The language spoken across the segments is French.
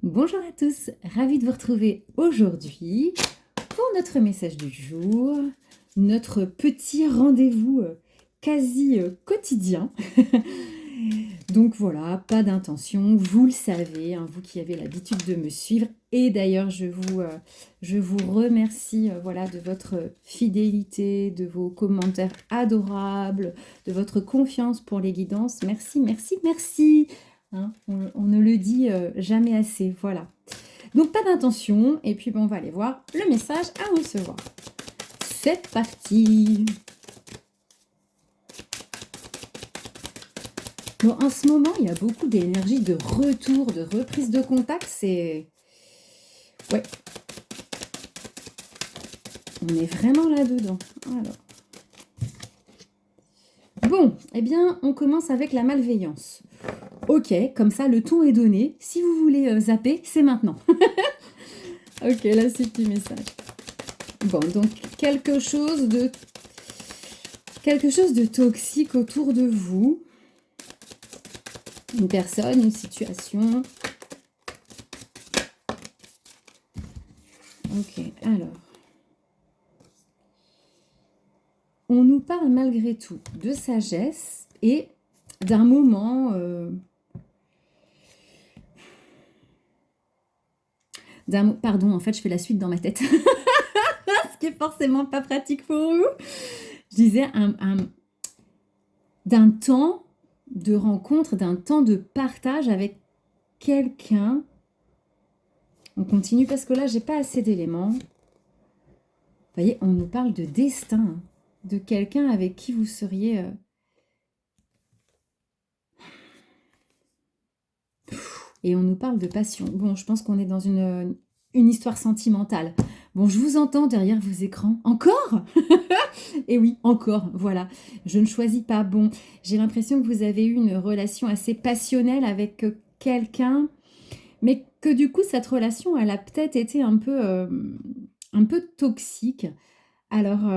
Bonjour à tous, ravie de vous retrouver aujourd'hui pour notre message du jour, notre petit rendez-vous quasi quotidien. Donc voilà, pas d'intention, vous le savez, hein, vous qui avez l'habitude de me suivre. Et d'ailleurs, je vous remercie voilà, de votre fidélité, de vos commentaires adorables, de votre confiance pour les guidances. Merci, merci, merci. Hein, on ne le dit jamais assez, voilà. Donc pas d'intention, et puis on va aller voir le message à recevoir. C'est parti. Bon, en ce moment, il y a beaucoup d'énergie de retour, de reprise de contact. C'est... Ouais. On est vraiment là-dedans. Alors. Bon, eh bien, on commence avec la malveillance. Ok, comme ça, le ton est donné. Si vous voulez zapper, c'est maintenant. Ok, là, c'est petit message. Bon, donc, quelque chose de toxique autour de vous. Une personne, une situation. Ok, alors. On nous parle malgré tout de sagesse et d'un moment... Pardon, en fait, je fais la suite dans ma tête. Ce qui est forcément pas pratique pour vous. Je disais d'un temps de rencontre, d'un temps de partage avec quelqu'un. On continue parce que là, j'ai pas assez d'éléments. Vous voyez, on nous parle de destin, hein, de quelqu'un avec qui vous seriez... Et on nous parle de passion. Bon, je pense qu'on est dans une histoire sentimentale. Bon, je vous entends derrière vos écrans. Encore? Et oui, encore, voilà. Je ne choisis pas. Bon, j'ai l'impression que vous avez eu une relation assez passionnelle avec quelqu'un, mais que du coup, cette relation, elle a peut-être été un peu toxique. Alors,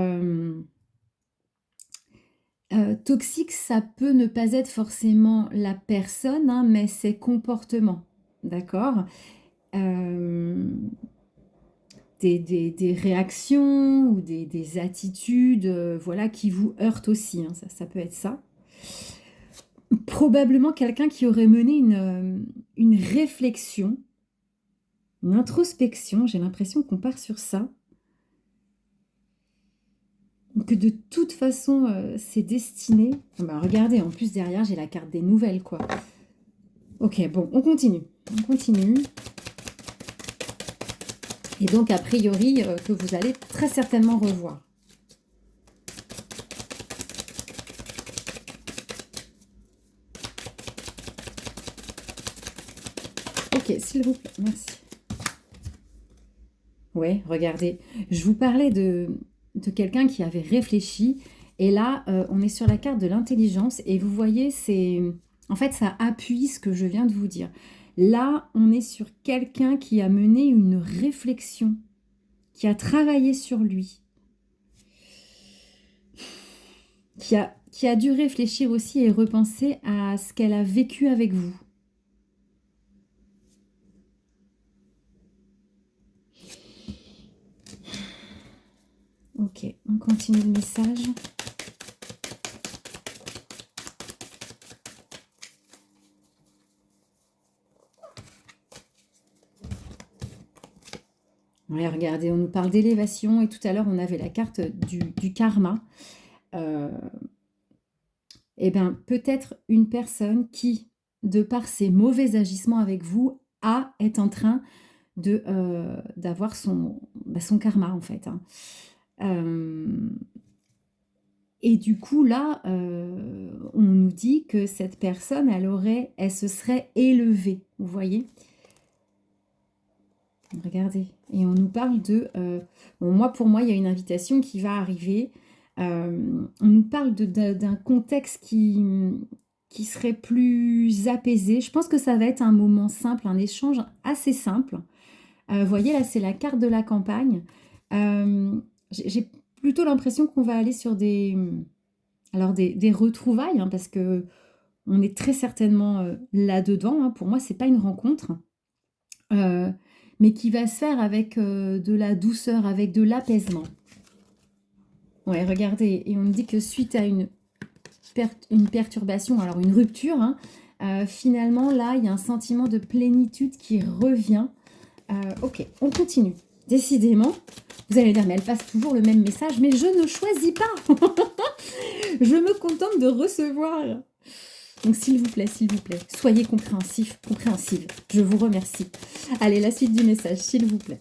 toxique, ça peut ne pas être forcément la personne, hein, mais ses comportements, d'accord? Des réactions ou des attitudes voilà, qui vous heurtent aussi, hein, ça peut être ça. Probablement quelqu'un qui aurait mené une réflexion, une introspection, j'ai l'impression qu'on part sur ça, que de toute façon c'est destiné. Bah, regardez, en plus derrière j'ai la carte des nouvelles, quoi. Ok, bon, on continue. On continue. Et donc, a priori, que vous allez très certainement revoir. Ok, s'il vous plaît, merci. Ouais, regardez, je vous parlais de quelqu'un qui avait réfléchi. Et là, on est sur la carte de l'intelligence. Et vous voyez, en fait, ça appuie ce que je viens de vous dire. Là, on est sur quelqu'un qui a mené une réflexion, qui a travaillé sur lui, qui a dû réfléchir aussi et repenser à ce qu'elle a vécu avec vous. Ok, on continue le message. Ouais, regardez, on nous parle d'élévation et tout à l'heure on avait la carte du karma. Eh bien, peut-être une personne qui, de par ses mauvais agissements avec vous, est en train d'avoir son karma, en fait. Hein. Et du coup, là, on nous dit que cette personne, elle se serait élevée, vous voyez? Regardez. Et on nous parle bon, pour moi, il y a une invitation qui va arriver. On nous parle d'un contexte qui serait plus apaisé. Je pense que ça va être un moment simple, un échange assez simple. Vous voyez, là, c'est la carte de la campagne. J'ai plutôt l'impression qu'on va aller sur des retrouvailles, hein, parce que on est très certainement là-dedans. Hein. Pour moi, c'est pas une rencontre. euh, mais qui va se faire avec de la douceur, avec de l'apaisement. Ouais, regardez, et on me dit que suite à une perturbation, alors une rupture, hein, finalement, là, il y a un sentiment de plénitude qui revient. Ok, on continue. Décidément, vous allez dire, mais elle passe toujours le même message, mais je ne choisis pas. Je me contente de recevoir. Donc, s'il vous plaît, soyez compréhensif, compréhensive. Je vous remercie. Allez, la suite du message, s'il vous plaît.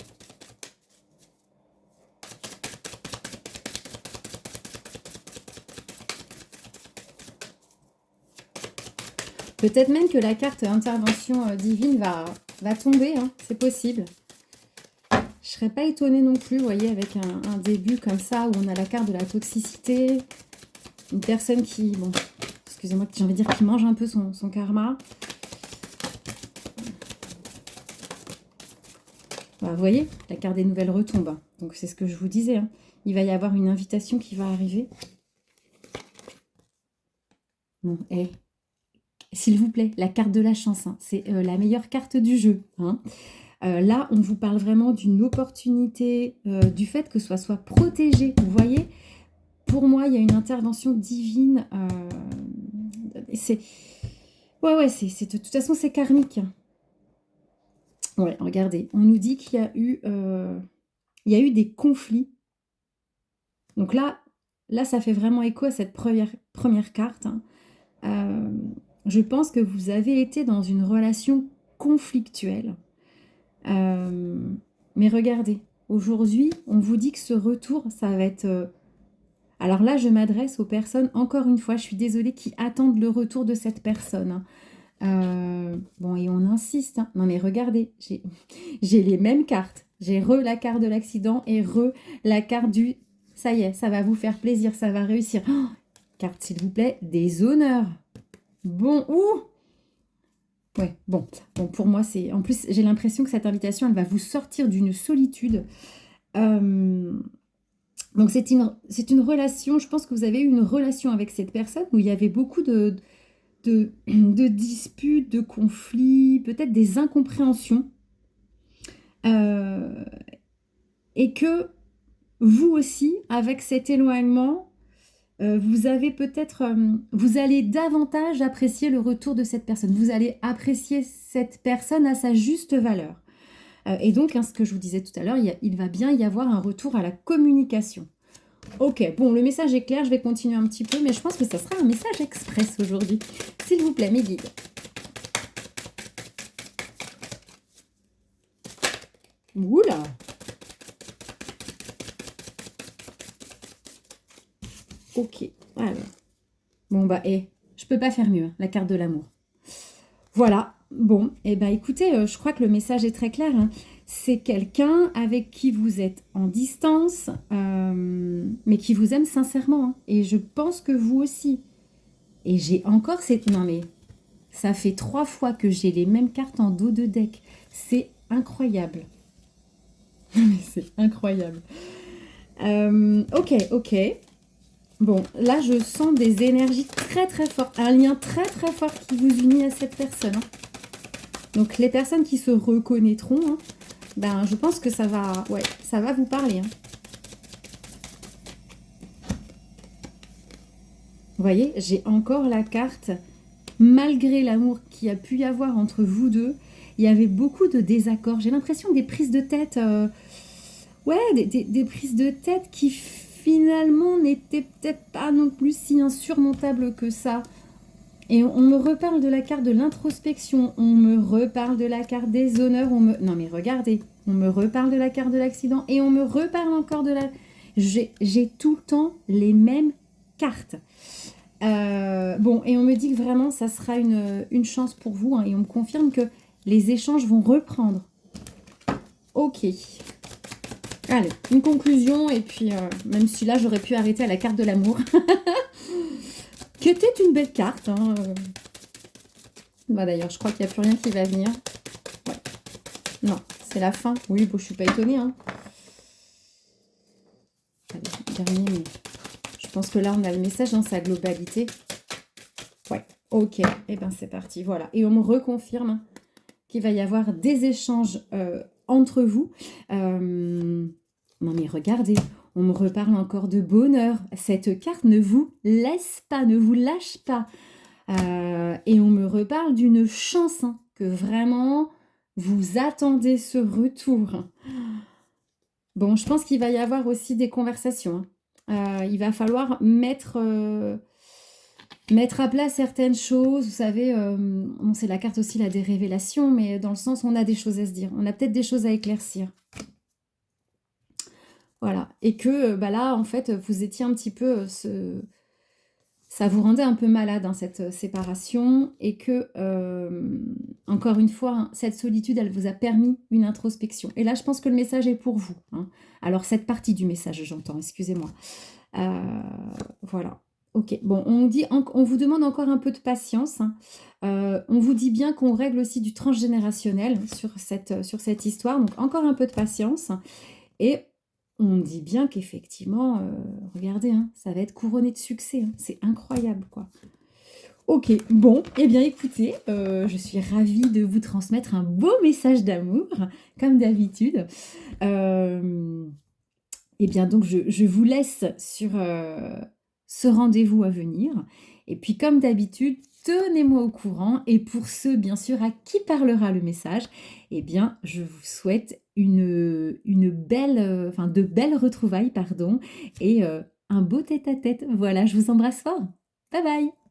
Peut-être même que la carte intervention divine va tomber, hein, c'est possible. Je ne serais pas étonnée non plus, vous voyez, avec un début comme ça, où on a la carte de la toxicité, une personne qui, bon, excusez-moi, j'ai envie de dire qui mange un peu son karma. Bah, vous voyez, la carte des nouvelles retombe. Donc c'est ce que je vous disais, hein. Il va y avoir une invitation qui va arriver. Bon, et s'il vous plaît, la carte de la chance, hein, c'est la meilleure carte du jeu, hein. Là, on vous parle vraiment d'une opportunité, du fait que ce soit protégé. Vous voyez, pour moi, il y a une intervention divine. C'est... Ouais, c'est de toute façon, c'est karmique. Ouais, regardez, on nous dit qu'il y a eu des conflits. Donc là, ça fait vraiment écho à cette première carte, hein. Je pense que vous avez été dans une relation conflictuelle. Mais regardez, aujourd'hui, on vous dit que ce retour, ça va être... Alors là, je m'adresse aux personnes, encore une fois, je suis désolée, qui attendent le retour de cette personne, hein. Bon, et on insiste, hein. Non mais regardez, j'ai les mêmes cartes. J'ai la carte de l'accident et la carte du... Ça y est, ça va vous faire plaisir, ça va réussir. Oh, carte, s'il vous plaît, des honneurs. Bon, ouh. Ouais, bon, pour moi, c'est... En plus, j'ai l'impression que cette invitation, elle va vous sortir d'une solitude. Donc, c'est une relation, je pense que vous avez eu une relation avec cette personne où il y avait beaucoup de disputes, de conflits, peut-être des incompréhensions. Et que vous aussi, avec cet éloignement, vous avez peut-être, vous allez davantage apprécier le retour de cette personne. Vous allez apprécier cette personne à sa juste valeur. Et donc, hein, ce que je vous disais tout à l'heure, il va bien y avoir un retour à la communication. Ok, bon, le message est clair, je vais continuer un petit peu, mais je pense que ça sera un message express aujourd'hui. S'il vous plaît, mes guides. Oula! Ok, alors. Bon, bah, je peux pas faire mieux, hein, la carte de l'amour. Voilà, bon, et bah écoutez, je crois que le message est très clair, hein. C'est quelqu'un avec qui vous êtes en distance, mais qui vous aime sincèrement, hein. Et je pense que vous aussi. Et j'ai encore cette... Non mais, ça fait 3 fois que j'ai les mêmes cartes en dos de deck. C'est incroyable. Mais c'est incroyable. Ok. Bon, là, je sens des énergies très très fortes. Un lien très très fort qui vous unit à cette personne, hein. Donc, les personnes qui se reconnaîtront, hein, ben, je pense que ça va vous parler, hein. Vous voyez, j'ai encore la carte. Malgré l'amour qu'il y a pu y avoir entre vous deux, il y avait beaucoup de désaccords. J'ai l'impression des prises de tête... des prises de tête qui finalement n'étaient peut-être pas non plus si insurmontables que ça. Et on me reparle de la carte de l'introspection, on me reparle de la carte des honneurs, Non mais regardez, on me reparle de la carte de l'accident et on me reparle encore de la... J'ai tout le temps les mêmes cartes. Bon, et on me dit que vraiment, ça sera une chance pour vous, hein, et on me confirme que les échanges vont reprendre. Ok. Allez, une conclusion, et puis même si là, j'aurais pu arrêter à la carte de l'amour. Qui était une belle carte, hein. Bah, d'ailleurs, je crois qu'il n'y a plus rien qui va venir. Ouais. Non, c'est la fin. Oui, bon, je suis pas étonnée, hein. Allez, dernier, mais je pense que là, on a le message dans sa globalité. Ouais, ok. Et ben c'est parti, voilà. Et on me reconfirme qu'il va y avoir des échanges entre vous. Non mais regardez, on me reparle encore de bonheur. Cette carte ne vous laisse pas, ne vous lâche pas. Et on me reparle d'une chance, hein, que vraiment vous attendez ce retour. Bon, je pense qu'il va y avoir aussi des conversations, hein. Il va falloir mettre à plat certaines choses. Vous savez, bon, c'est la carte aussi là, des révélations, mais dans le sens où on a des choses à se dire. On a peut-être des choses à éclaircir. Voilà. Et que bah là, en fait, vous étiez un petit peu... ça vous rendait un peu malade, hein, cette séparation. Et que, encore une fois, hein, cette solitude, elle vous a permis une introspection. Et là, je pense que le message est pour vous, hein. Alors, cette partie du message, j'entends, excusez-moi. Voilà. Ok, bon, on vous demande encore un peu de patience, hein. On vous dit bien qu'on règle aussi du transgénérationnel sur cette histoire, donc encore un peu de patience. Et on dit bien qu'effectivement, regardez, hein, ça va être couronné de succès, hein. C'est incroyable, quoi. Ok, bon, eh bien écoutez, je suis ravie de vous transmettre un beau message d'amour, comme d'habitude. Eh bien donc je vous laisse sur ce rendez-vous à venir. Et puis comme d'habitude, tenez-moi au courant. Et pour ceux bien sûr à qui parlera le message, eh bien je vous souhaite une belle, enfin de belles retrouvailles, pardon, et un beau tête-à-tête. Voilà, je vous embrasse fort. Bye bye.